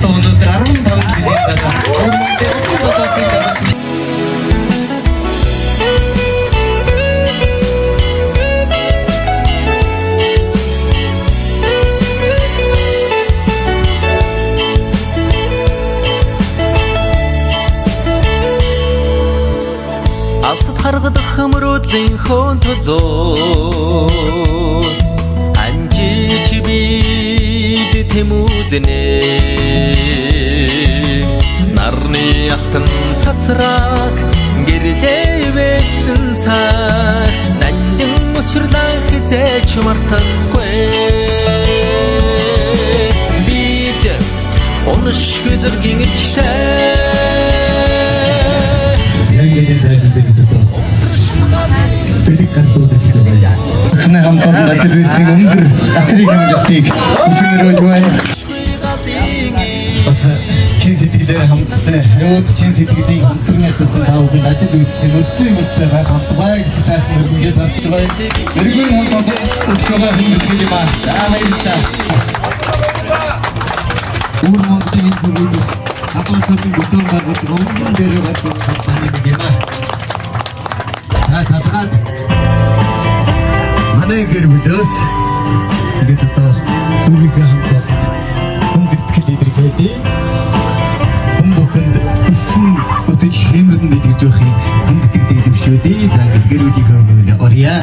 залуу өнөөдөр 15 жилийн дараа өөрөндөө алсад харгадах хамруудлын хөөн толоо анжиж бид тэмүүлэнэ нарны алтан цацраг гэрлээ байсан цаг нандин учрлаа хизээч мартахгүй бид оношгүй зэргийн ирчээ Кна хамтан ажил өндөр асрыг амжилтыг хүсгэрүүл байна. Бас чин сэтгэлээр хамтсан хариуд чин сэтгэлийн хамтран ятсан таавын ажил үйлстэй нөлцөө юмтай гайхалтай гэсэн цааш өргөж байна. Эргэн хамтан өчгөө хэмжиж байна. Баярлалаа. Урмонтын бүрээс хатуутын бүтээн гаргаж өнгөн дээр гаргаж байна юм аа. Цаатгаад манай гэр бүлээс ингээд одоо бүгд хамтдаа хүндэтгэл илэрхийлээ. Хүн бүхэнд өссөн өтөж хэмрэн мэдгэж явахын хүндэтгэл дэвшүүлээ. За ингээд гэр бүлийнхээ өмнө оръя.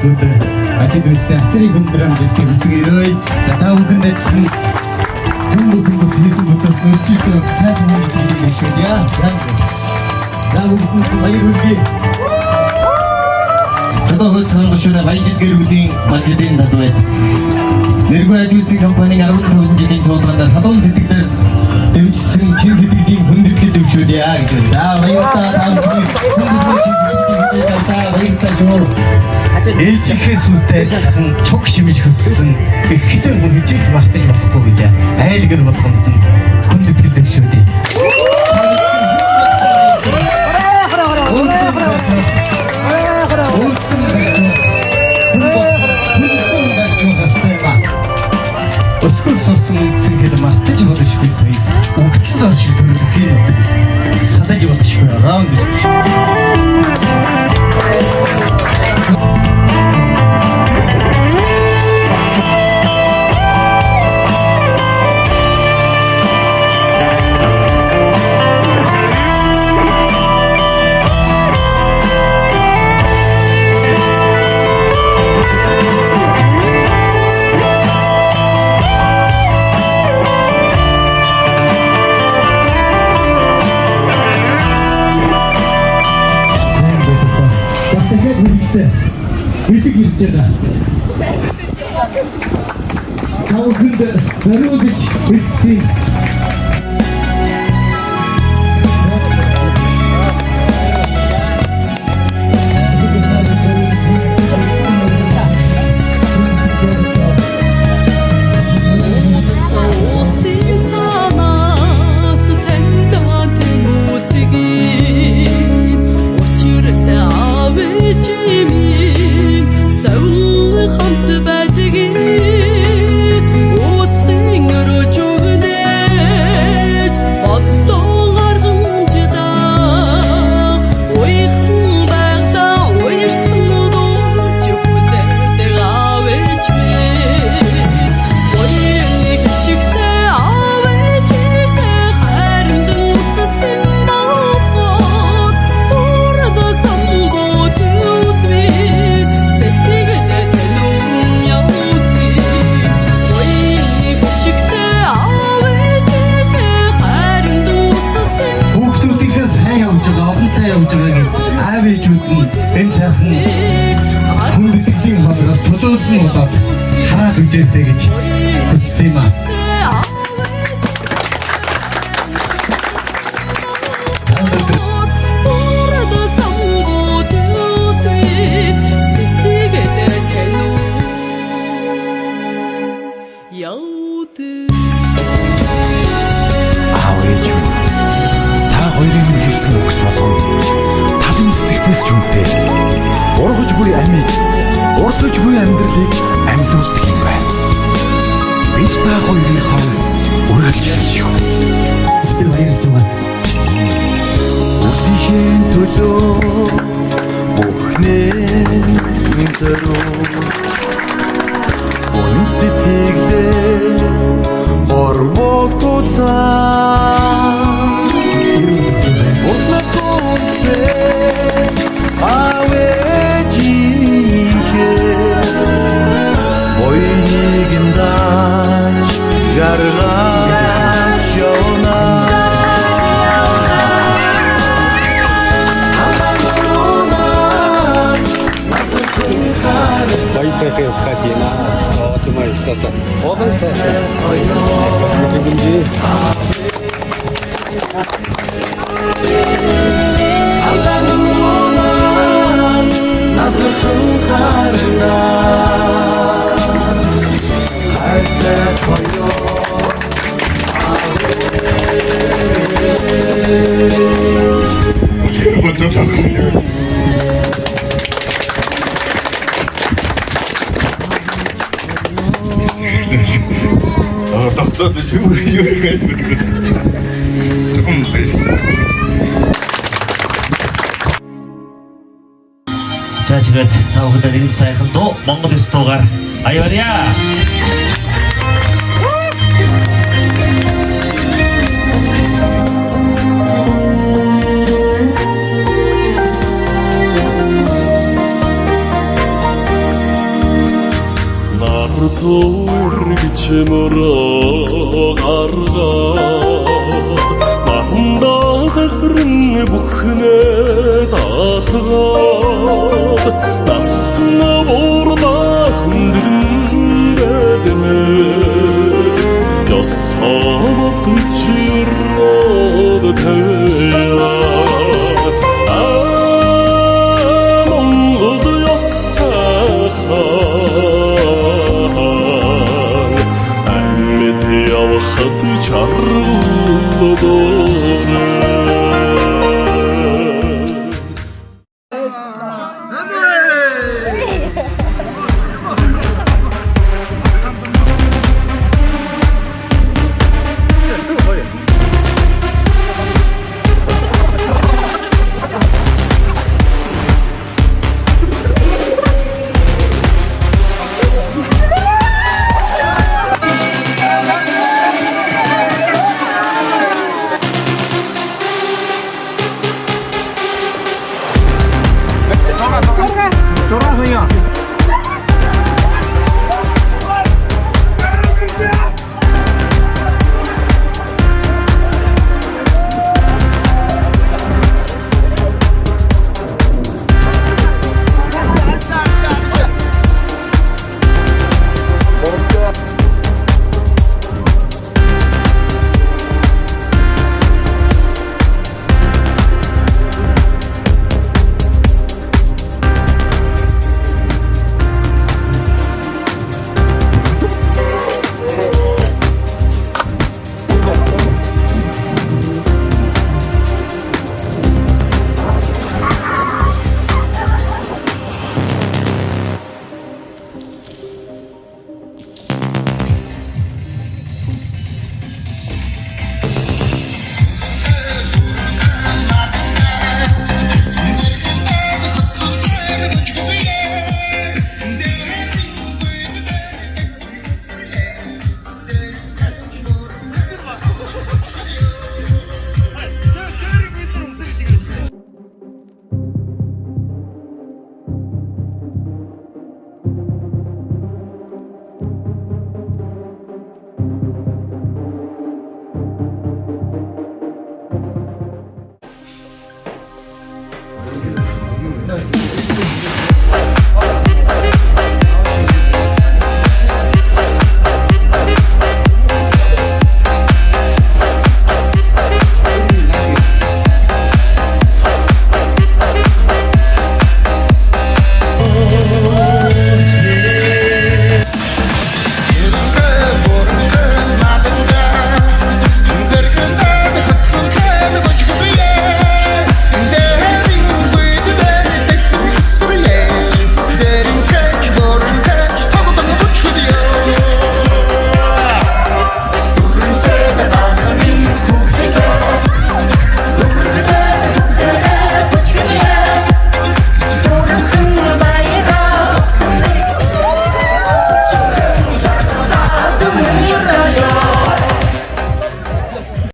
Бүгд ажил үйлсээ асрыг өндрөн бэлтгэж үсгээрэй. За та бүхэнд ажил хүн бүхэнд хийсэн бүтэц нөлчилтэй сайн хүмүүний дэвшүүлье. Бүгд баярлалаа. Одоо хөцөн шөнө баяжил гэр бүлийн мажидын дадвай. Нэргүй ажуулсан компаниг 15 жилийн тулгаанд хадуун сэтгэлээр дэвжсэн чин сэтгэлийн хүндэтгэл дэвшүүлье гэж байна. За баярлалаа. Ээлжихээс үтэй ажилласан чуг шимэж хөссөн эхлэн хүн хичээж мартаж болохгүй гэлээ. Айлгэр болгонд хүндэтгэл дэвшүүлье. Өсгөл сурсан үндсэн хэд мартаж болшгүй зүйл өгчл оршиг төрөлх юм салаж болшгүй раунд Бэлэг ирж байгаа. Тавханд зориулж бэлдсэн. Энэ сайхан хүндэтгэлийн хавраас төлөөлсөн болоод хараад үжээсэй гэж хүссэн юм аа. Аав ээж минь та хоёрын хэлсэн үгс болгоно талын цэцгээс ч үнэтэй ургаж буй амийг урсаж буй амьдралыг амьлуулдаг юм байна. шүү. Өстөр баярлж байгаа. Үсийн төлөө бүхнээ зориуд Үнэн сэтгэлээ горвог тусаа Урнас тонтээ авэжихээ Бойнигэн даач гаргаач явнаа Байсаахыг хатина. Отомай стата. Одонсаа. Гэмжи. Аллахунаас надхан харна. Хайртай хоёо. Тогтоод юу гэж боддог. Зөвхөн баярлалаа. За тэгээд та бүхэнд энэ сайхан дуу Монгол эс дуугаар аяарья. Зургич мөрөө гаргаад Нандаа захрын бүхнээ татгаад Настна борма хүндэн бэдэмэ Ясамаг чи